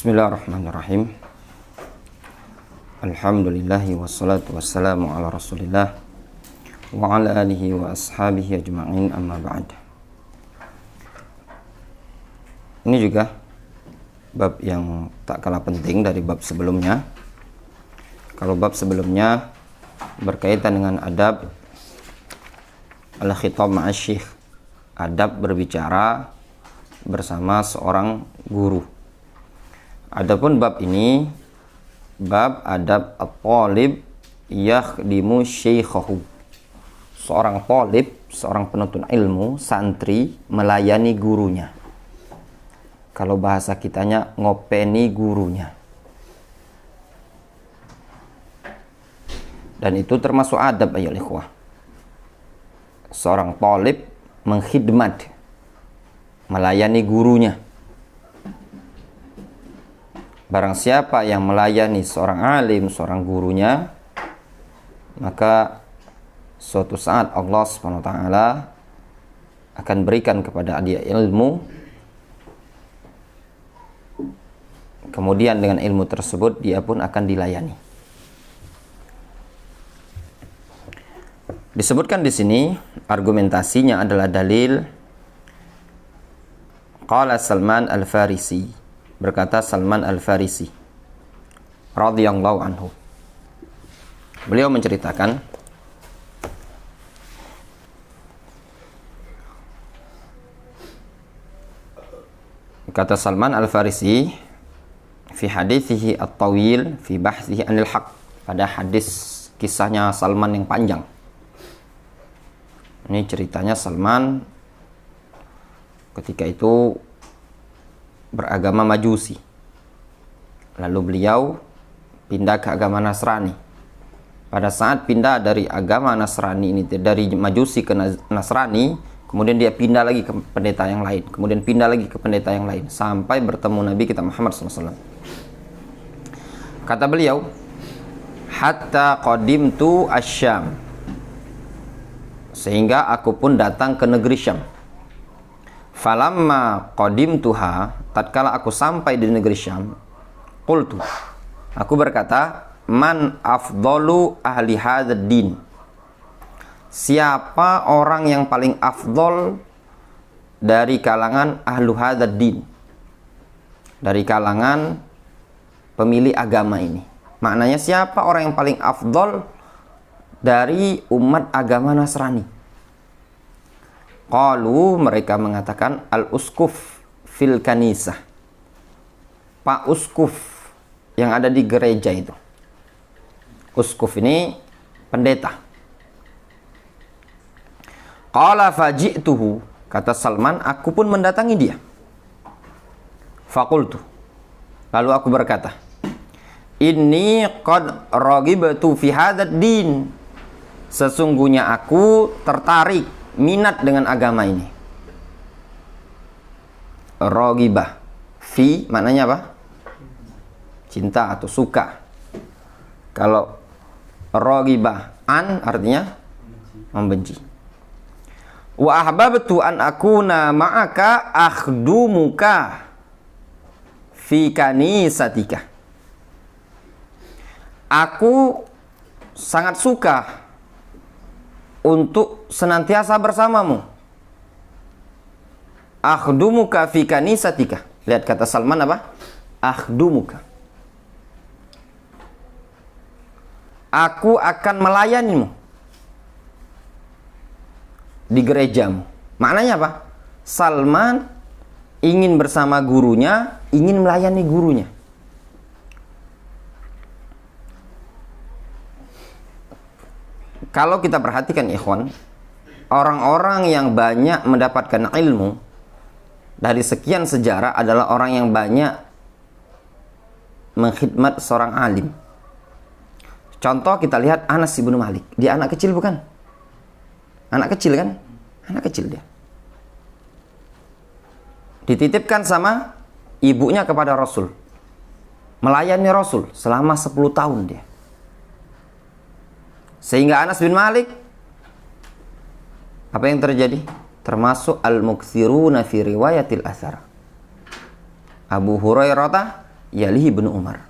Bismillahirrahmanirrahim. Alhamdulillahi wassalatu wassalamu ala rasulillah wa ala alihi wa ashabihi ajma'in, amma ba'd. Ini juga bab yang tak kalah penting dari bab sebelumnya. Kalau bab sebelumnya berkaitan dengan adab al-khitab ma'asyikh, adab berbicara bersama seorang guru. Adapun bab ini bab adab at-talib yakhdimu syaikhahu. Seorang talib, seorang penuntut ilmu, santri melayani gurunya. Kalau bahasa kitanya ngopeni gurunya. Dan itu termasuk adab ayyuhal ikhwah. Seorang talib mengkhidmat, melayani gurunya. Barang siapa yang melayani seorang alim, seorang gurunya, maka suatu saat Allah SWT akan berikan kepada dia ilmu. Kemudian dengan ilmu tersebut dia pun akan dilayani. Disebutkan di sini argumentasinya adalah dalil. Qala Salman Al-Farisi, berkata Salman Al-Farisi radhiyallahu anhu. Beliau menceritakan, kata Salman Al-Farisi, fi hadithihi at-tawil fi bahthihi anil haq, pada hadis kisahnya Salman yang panjang. Ini ceritanya Salman ketika itu beragama Majusi. Lalu beliau pindah ke agama Nasrani. Pada saat pindah dari agama Nasrani ini, dari Majusi ke Nasrani, kemudian dia pindah lagi ke pendeta yang lain, kemudian pindah lagi ke pendeta yang lain, sampai bertemu Nabi kita Muhammad SAW. Kata beliau, hatta qadimtu asyam, sehingga aku pun datang ke negeri Syam. Falamma qadimtuha, tatkala aku sampai di negeri Syam, qultu, aku berkata, man afdalu ahli hadzal din, siapa orang yang paling afdol dari kalangan ahlu hadzal din, dari kalangan pemilih agama ini. Maknanya siapa orang yang paling afdol dari umat agama Nasrani? Qalu, mereka mengatakan, al-uskuf fil kanisah, Pak Uskuf yang ada di gereja itu. Uskuf ini pendeta. Qala faji'tuhu, kata Salman, aku pun mendatangi dia. Faqultu, lalu aku berkata, inni qad ragibtu fi hadzal din, sesungguhnya aku tertarik, minat dengan agama ini. Ragibah, fi maknanya apa? Cinta atau suka. Kalau ragibah an artinya membenci. Wa ahbabtu an akuna ma'aka akhdumuka fi kanisatika. Aku sangat suka untuk senantiasa bersamamu. Akhdumuka fi kanisatika. Lihat kata Salman apa? Akhdumuka. Aku akan melayanimu di gerejamu. Maknanya apa? Salman ingin bersama gurunya, ingin melayani gurunya. Kalau kita perhatikan ikhwan, orang-orang yang banyak mendapatkan ilmu dari sekian sejarah adalah orang yang banyak mengkhidmat seorang alim. Contoh kita lihat Anas bin Malik. Dia anak kecil bukan? Anak kecil kan? Anak kecil dia. Dititipkan sama ibunya kepada Rasul. Melayani Rasul selama 10 tahun dia. Sehingga Anas bin Malik, apa yang terjadi? Termasuk al-mukthiruna fi riwayatil athar. Abu Hurairah yalihi Ibnu Umar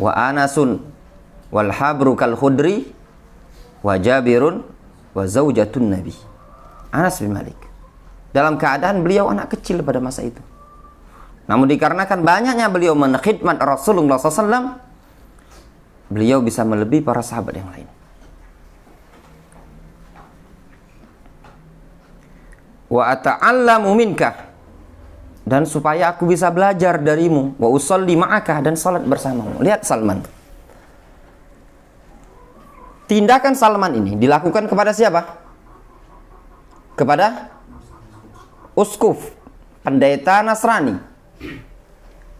wa Anasun wal habru kal khudri wa Jabirun wa zaujatun Nabi. Anas bin Malik dalam keadaan beliau anak kecil pada masa itu. Namun dikarenakan banyaknya beliau menkhidmat Rasulullah SAW, beliau bisa melebihi para sahabat yang lain. Wa ata'allamu minka, dan supaya aku bisa belajar darimu. Wa usolli ma'aka, dan salat bersamamu. Lihat Salman. Tindakan Salman ini dilakukan kepada siapa? Kepada uskuf, pendeta Nasrani.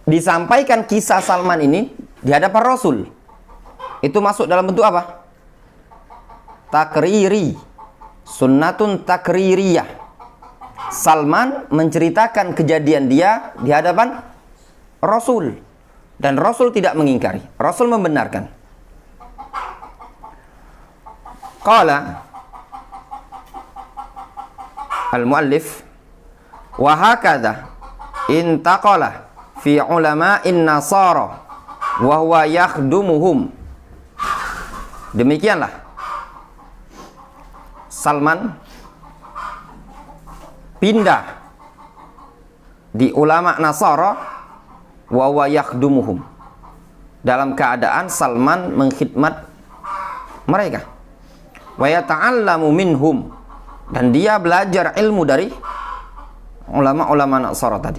Disampaikan kisah Salman ini di hadapan Rasul. Itu masuk dalam bentuk apa? Takriri. Sunnatun takririyah. Salman menceritakan kejadian dia di hadapan Rasul. Dan Rasul tidak mengingkari. Rasul membenarkan. Qala al-muallif wa hakadha intaqala fi ulama'in nasara wa huwa yakhdumuhum. Demikianlah Salman pindah di ulama Nasara wa huwa yakhdumuhum, dalam keadaan Salman mengkhidmat mereka. Wa yata'allamu minhum, dan dia belajar ilmu dari ulama-ulama Nasara tadi.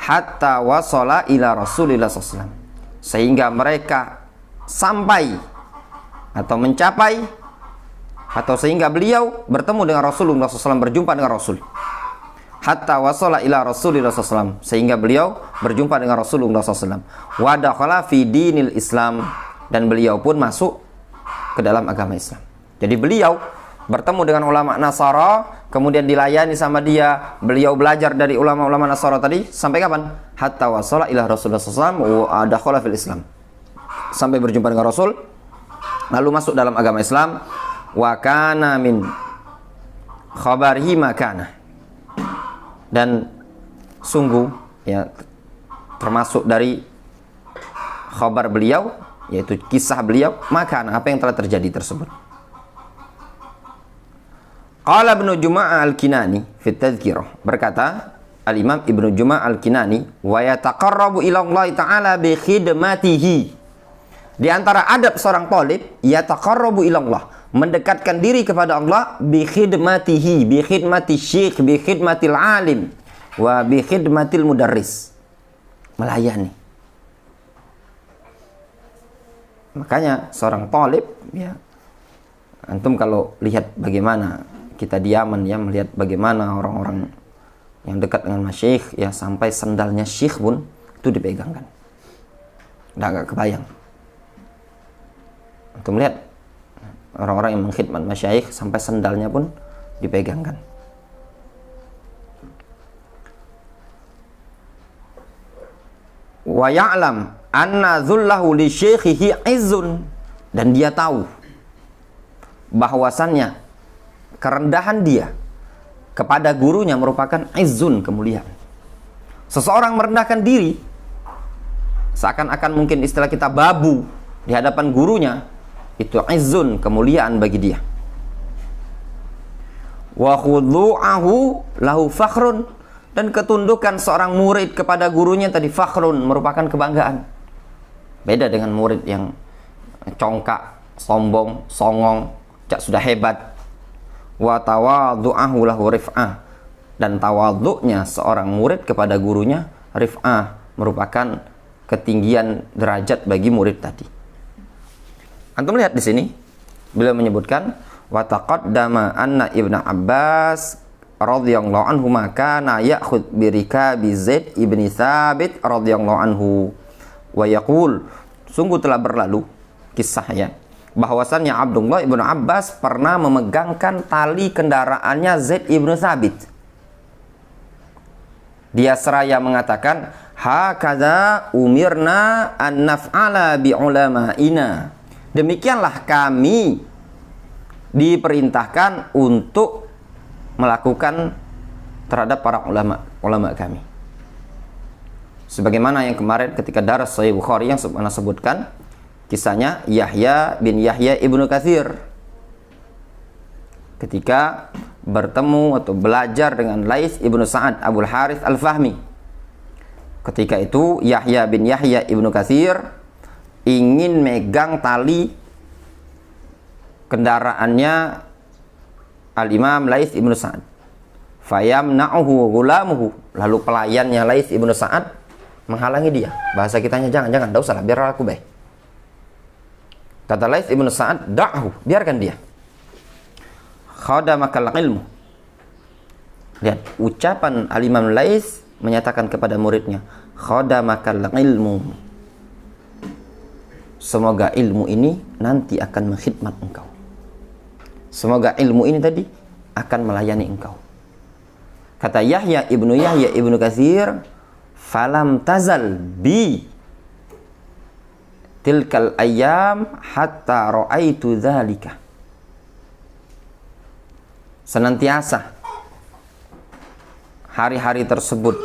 Hatta wasala ila Rasulillah SAW, sehingga mereka sampai atau mencapai atau sehingga beliau bertemu dengan Rasulullah SAW, berjumpa dengan Rasul. Hatta wasala ila Rasulillah SAW, sehingga beliau berjumpa dengan Rasulullah SAW. Wa dakhala fi dinil Islam, dan beliau pun masuk ke dalam agama Islam. Jadi beliau bertemu dengan ulama Nasara, kemudian dilayani sama dia, beliau belajar dari ulama-ulama Nasara tadi, sampai kapan? Hatta wasala ila Rasulullah SAW wa dakhala fil Islam, sampai berjumpa dengan Rasul, lalu masuk dalam agama Islam. Wa kana min khabarihi makana, dan sungguh ya termasuk dari khabar beliau, yaitu kisah beliau, makana, apa yang telah terjadi tersebut. Qala Ibnu Juma'ah Al-Kinani fi Tadhkirah, berkata Al-Imam Ibnu Juma'ah Al-Kinani, wa yataqarrabu ila Allah Ta'ala bi khidmatihi. Di antara adab seorang talib, yataqarrabu ila Allah, mendekatkan diri kepada Allah, bi khidmatihi, bi khidmati syekh, bi khidmatil alim, wa bi khidmatil mudarris, melayani. Makanya seorang talib, ya, antum kalau lihat bagaimana kita di Yaman, ya, melihat bagaimana orang-orang yang dekat dengan masyayikh, ya, sampai sendalnya syekh pun itu dipegangkan. Nggak kebayang. Antum lihat orang-orang yang mengkhidmat masyayikh sampai sendalnya pun dipegangkan. Wa ya'lam anna dhullahu li syekhihi izzun, dan dia tahu bahwasannya kerendahan dia kepada gurunya merupakan izzun, kemuliaan. Seseorang merendahkan diri seakan-akan mungkin istilah kita babu di hadapan gurunya, itu izzun, kemuliaan bagi dia. Wa khudu'ahu lahu fakhrun, dan ketundukan seorang murid kepada gurunya tadi fakhrun, merupakan kebanggaan. Beda dengan murid yang congkak, sombong, songong, cak sudah hebat. Wa tawadhu'ahu lahu rif'ah, dan tawadhu'nya seorang murid kepada gurunya rif'ah, merupakan ketinggian derajat bagi murid tadi. Antum lihat di sini beliau menyebutkan wa taqaddama anna Ibnu Abbas radhiyallahu anhu kana ya'khudh bi rikabi Zaid ibni Thabit radhiyallahu anhu wa yaqul, sungguh telah berlalu kisahnya bahwasannya Abdullah ibnu Abbas pernah memegangkan tali kendaraannya Zaid ibnu Thabit. Dia seraya mengatakan, hakadza umirna an naf'ala bi ulama'ina, demikianlah kami diperintahkan untuk melakukan terhadap para ulama kami. Sebagaimana yang kemarin ketika daras Sahih Bukhari yang pernah sebutkan kisahnya Yahya bin Yahya Ibnu Katsir ketika bertemu atau belajar dengan Laits Ibnu Sa'ad Abul Harits Al-Fahmi. Ketika itu Yahya bin Yahya Ibnu Katsir ingin megang tali kendaraannya Al-Imam Laits Ibnu Sa'ad. Fayamna'uhu ghulamuhu, lalu pelayannya Laits Ibnu Sa'ad menghalangi dia. Bahasa kitanya, jangan, enggak usah lah, biar aku baik. Kata Laits Ibnu Sa'ad, da'hu, biarkan dia. Khadamakal ilmu. Lihat, ucapan Al-Imam Laits menyatakan kepada muridnya, khadamakal ilmu. Semoga ilmu ini nanti akan mengkhidmat engkau. Semoga ilmu ini tadi akan melayani engkau. Kata Yahya Ibnu Katsir, falam tazal bi tilkal ayyam hatta ra'aitu dzalika. Senantiasa hari-hari tersebut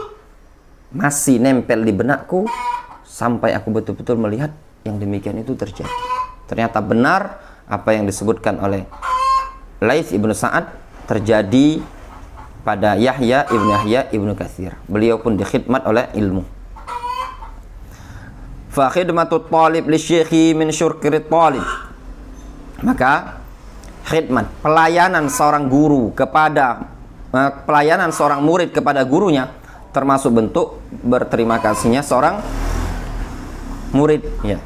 masih nempel di benakku sampai aku betul-betul melihat yang demikian itu terjadi. Ternyata benar apa yang disebutkan oleh Laits Ibnu Sa'ad terjadi pada Yahya Ibnu Katsir. Beliau pun dikhidmat oleh ilmu. Fa khidmatut talib li syekhi min syurkirit talib. Maka khidmat, pelayanan seorang guru kepada pelayanan seorang murid kepada gurunya termasuk bentuk berterima kasihnya seorang murid, ya.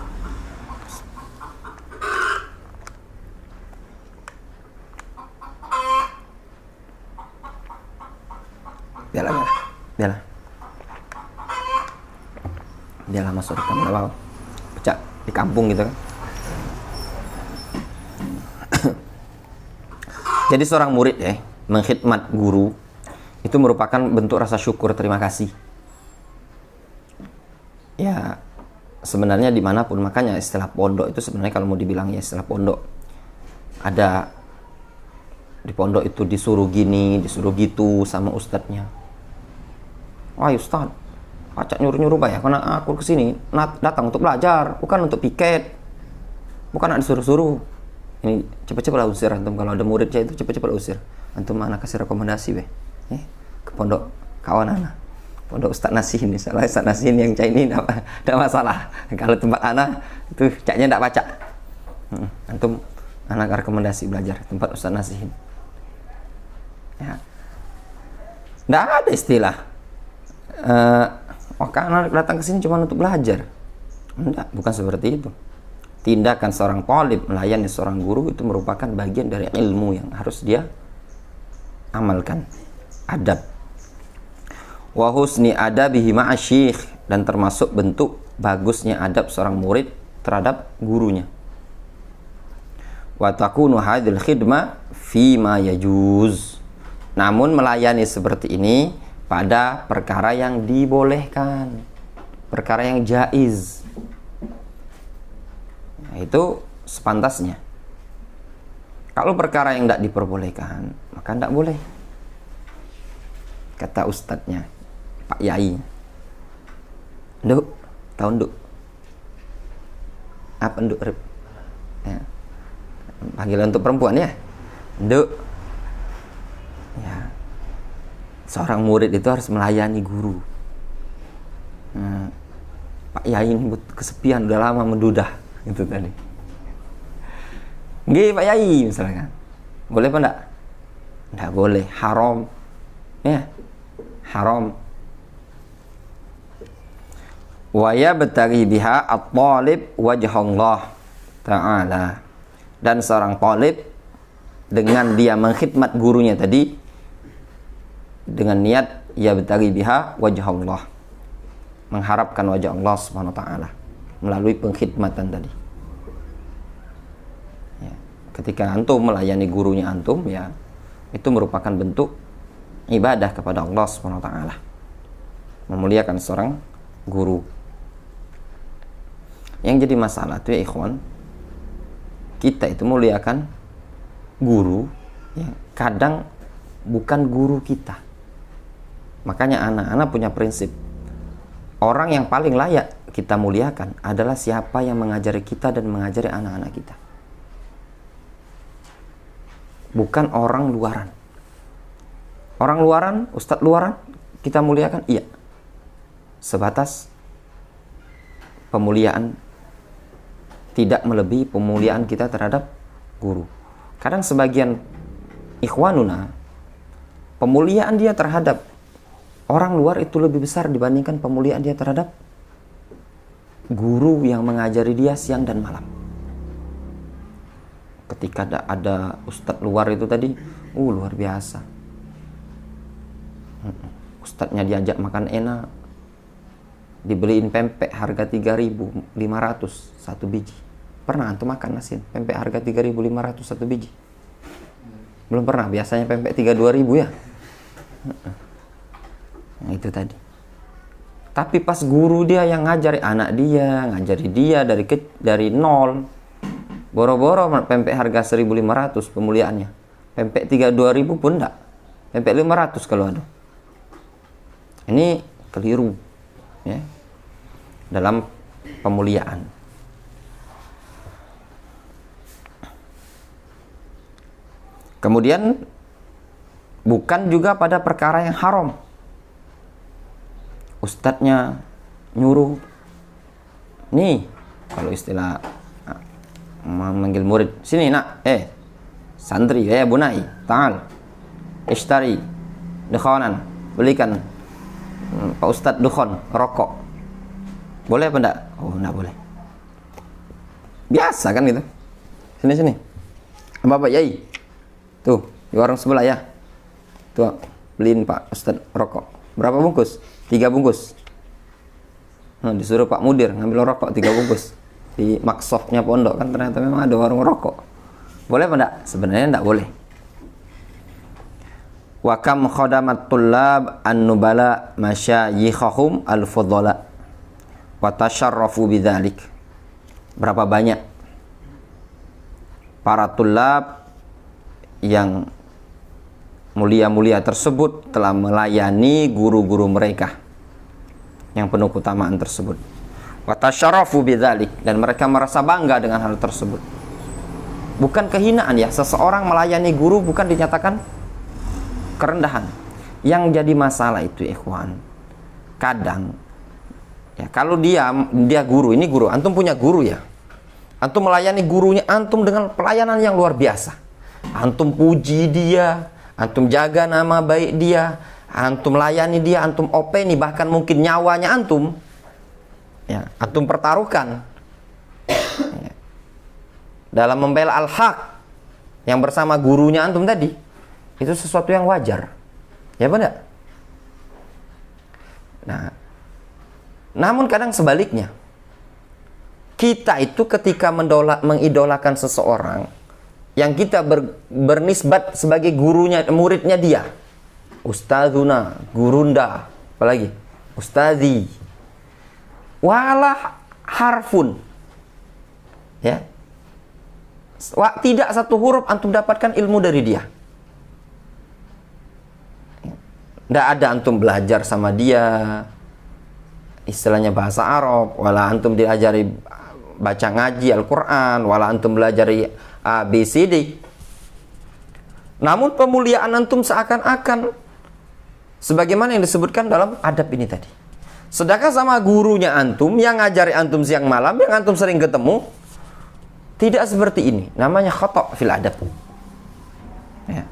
Biarlah masuk di kamar pecah di kampung gitu kan. Jadi seorang murid mengkhidmat guru itu merupakan bentuk rasa syukur, terima kasih. Ya, sebenarnya dimanapun, makanya istilah pondok itu sebenarnya kalau mau dibilang ya istilah pondok, ada di pondok itu disuruh gini, disuruh gitu sama ustadznya. Wah ustadz, pacak nyuruh-nyuruh ya, karena aku kesini datang untuk belajar, bukan untuk piket, bukan nak disuruh-suruh. Ini cepet-cepet lah usir antum, kalau ada murid saya itu cepet-cepet lah usir. Antum anak kasih rekomendasi ke pondok kawan anak, pondok Ustadz Nasihin, misalnya Ustadz Nasihin yang cak ini tidak masalah. Kalau tempat anak itu caknya tidak pacak. Antum anak rekomendasi belajar tempat Ustadz Nasihin. Ya, tidak ada istilah karena datang ke sini cuma untuk belajar. Enggak, bukan seperti itu. Tindakan seorang talib melayani seorang guru itu merupakan bagian dari ilmu yang harus dia amalkan. Adab. Wa husni adabihi ma'asyikh, dan termasuk bentuk bagusnya adab seorang murid terhadap gurunya. Wa takunu hadhil khidmah fima yajuz. Namun melayani seperti ini pada perkara yang dibolehkan, perkara yang jaiz. Nah, itu sepantasnya. Kalau perkara yang tidak diperbolehkan, maka tidak boleh. Kata ustadznya, Pak Yai, Nduk, tahu Nduk? Apa Nduk? Ya. Panggilan untuk perempuan ya, Nduk. Ya. Seorang murid itu harus melayani guru. Pak Yai ini kesepian, udah lama mendudah, itu tadi. Nggih Pak Yai misalkan, boleh apa enggak? Enggak boleh, haram. Ya, haram. Wa yabtaghi biha at-talib wajhallah ta'ala. Dan seorang talib dengan dia mengkhidmat gurunya tadi dengan niat yabtaghi biha wajhallah, mengharapkan wajah Allah Subhanahu wa taala melalui pengkhidmatan tadi. Ya, ketika antum melayani gurunya antum, ya itu merupakan bentuk ibadah kepada Allah Subhanahu wa taala, memuliakan seorang guru. Yang jadi masalah itu ya ikhwan, kita itu muliakan guru ya, kadang bukan guru kita. Makanya anak-anak punya prinsip, orang yang paling layak kita muliakan adalah siapa yang mengajari kita dan mengajari anak-anak kita. Bukan orang luaran. Orang luaran, ustadz luaran, kita muliakan, iya. Sebatas pemuliaan, tidak melebihi pemuliaan kita terhadap guru. Kadang sebagian ikhwanuna, pemuliaan dia terhadap orang luar itu lebih besar dibandingkan pemuliaan dia terhadap guru yang mengajari dia siang dan malam. Ketika ada ustadz luar itu tadi, luar biasa. Ustadznya diajak makan enak, dibeliin pempek harga 3.500 satu biji. Pernah antum makan nasi pempek harga 3.500 satu biji? Belum pernah, biasanya pempek 32.000 ya. Nah, itu tadi. Tapi pas guru dia yang ngajari anak dia, ngajari dia dari nol, boro-boro pempek harga 1.500 pemuliaannya. Pempek 32.000 pun enggak. Pempek 500 kalau ada. Ini keliru ya, dalam pemuliaan. Kemudian bukan juga pada perkara yang haram. Ustadznya nyuruh, nih kalau istilah memanggil murid, sini nak, santri, bunai, ta'al, ishtari, dukhanan, belikan Pak Ustadz dukhon, rokok. Boleh apa enggak? Oh, enggak boleh. Biasa kan gitu. Sini. Bapak Yai. Tuh, di warung sebelah ya. Tuh, beliin Pak Ustadz rokok. Berapa bungkus? 3 bungkus. Nah, disuruh Pak Mudir ngambil rokok 3 bungkus. Di maksofnya pondok kan ternyata memang ada warung rokok. Boleh apa enggak? Sebenarnya enggak boleh. Wa kam khadamat tullab an-nubala masyayikhahum al-fudhala wa tasharrafu bidzalik. Berapa banyak para tullab yang mulia-mulia tersebut telah melayani guru-guru mereka yang penuh keutamaan tersebut. Wa tasharrafu bidzalik, dan mereka merasa bangga dengan hal tersebut. Bukan kehinaan ya, seseorang melayani guru bukan dinyatakan kerendahan. Yang jadi masalah itu ikhwan, kadang ya, kalau dia guru, ini guru, antum punya guru ya, antum melayani gurunya antum dengan pelayanan yang luar biasa, antum puji dia, antum jaga nama baik dia, antum layani dia, antum openi, bahkan mungkin nyawanya antum ya, antum pertaruhkan ya, dalam membela al-haq yang bersama gurunya antum tadi. Itu sesuatu yang wajar, ya benar. Nah, namun kadang sebaliknya, kita itu ketika mengidolakan seseorang yang kita bernisbat sebagai gurunya, muridnya dia, ustadzuna, gurunda, apalagi ustadzi, walah harfun, ya, tidak satu huruf antum dapatkan ilmu dari dia. Nggak ada antum belajar sama dia istilahnya bahasa Arab, wala antum diajari baca ngaji Al-Quran, wala antum belajari ABCD. Namun pemuliaan antum seakan-akan sebagaimana yang disebutkan dalam adab ini tadi. Sedangkan sama gurunya antum yang ngajari antum siang malam, yang antum sering ketemu, tidak seperti ini. Namanya khata' fil adab ya.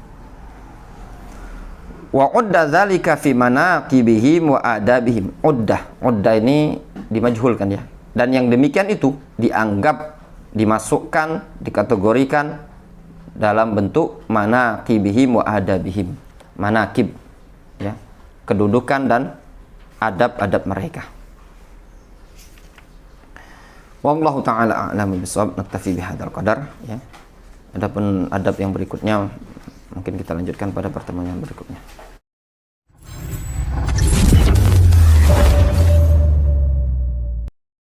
Wa udda dzalika fi manaqibihim wa adabihim. Uddah ini dimajhulkan ya. Dan yang demikian itu dianggap, dimasukkan, dikategorikan dalam bentuk manaqibihim wa adabihim. Manaqib ya, kedudukan dan adab-adab mereka. Wallahu taala a'lamu bishawab. Naktafi bihadzal qadar ya. Adapun adab yang berikutnya mungkin kita lanjutkan pada pertemuan yang berikutnya.